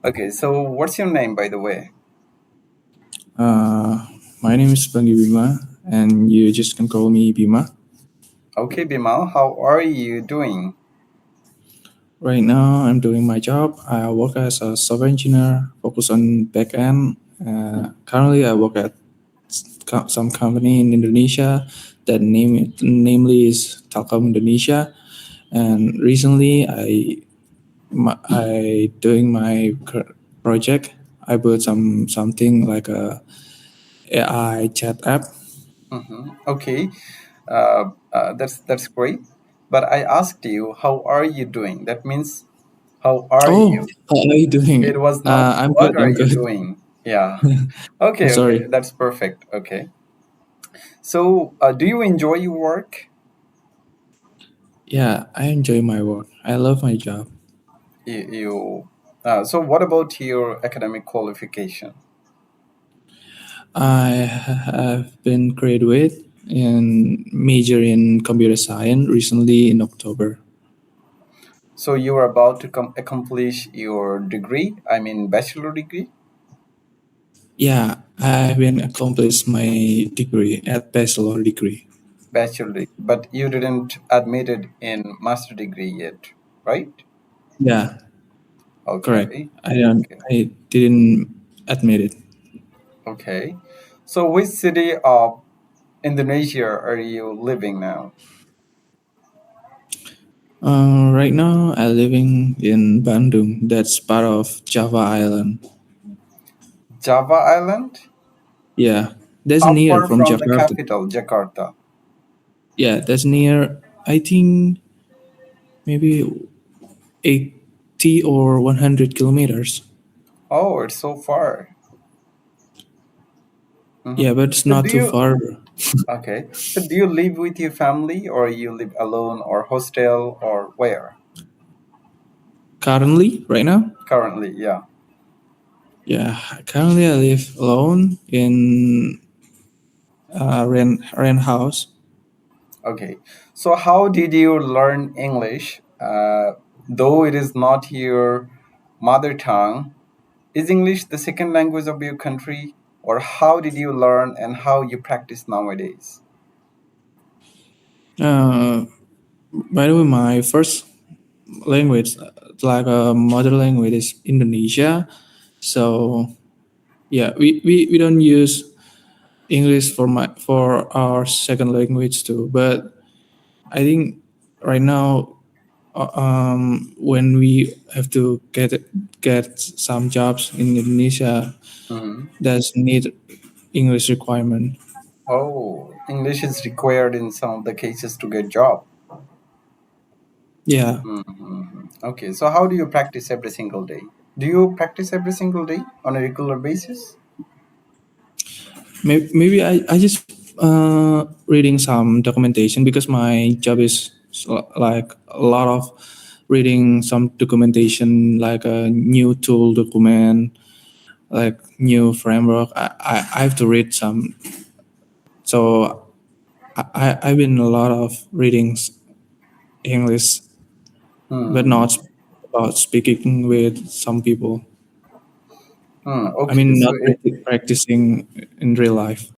Okay, so what's your name, by the way? Uh, my name is Bangi Bima, and you just can call me Bima. Okay, Bimal, how are you doing? Right now, I'm doing my job. I work as a software engineer, focus on backend. Currently, I work at some company in Indonesia that namely is Telkom Indonesia. And recently, I doing my project. I built something like a AI chat app. Okay, that's great. But I asked you, how are you doing? That means, how are Oh, you? how are you It doing? was not, I'm what good. are I'm you good. doing? Yeah. I'm Okay, okay, sorry. that's perfect. Okay. So, do you enjoy your work? Yeah, I enjoy my work. I love my job. So what about your academic qualification? I have been graduate in major in computer science recently in October. So you are about to accomplish your degree, I mean bachelor degree? Yeah, I've been accomplished my degree at bachelor degree. Bachelor degree, but you didn't admitted in master degree yet, right? Yeah, correct. Okay, okay, I didn't admit it. okay. So which city of Indonesia are you living now? Right now, I'm living in Bandung. That's part of Java Island. Java Island? Yeah, that's How near far from from the Jakarta. capital, Jakarta? Yeah, that's near. I think maybe 80 or 100 kilometers. Oh, it's so far. Hmm. Yeah, but it's So not do too you, far. okay, so do you live with your family or you live alone or hostel or where? Currently, right now, Currently, yeah. yeah, currently I live alone in a rent house. Okay. So how did you learn English? Though it is not your mother tongue, is English the second language of your country? Or how did you learn and how you practice nowadays? Uh, by the way, my first language, like a mother language, is Indonesia. So yeah, we don't use English for our second language too. But I think right now, when we have to get some jobs in Indonesia, Mhm. there's need English requirement. Oh, English is required in some of the cases to get job. Yeah, Okay, so how do you practice every single day? Do you practice every single day on a regular basis? maybe I just reading some documentation because my job is like a lot of reading some documentation like a new tool document like new framework. I have to read some. So I've been a lot of readings English, but Hmm. not about speaking with some people. I Okay, mean, so not practicing in real life.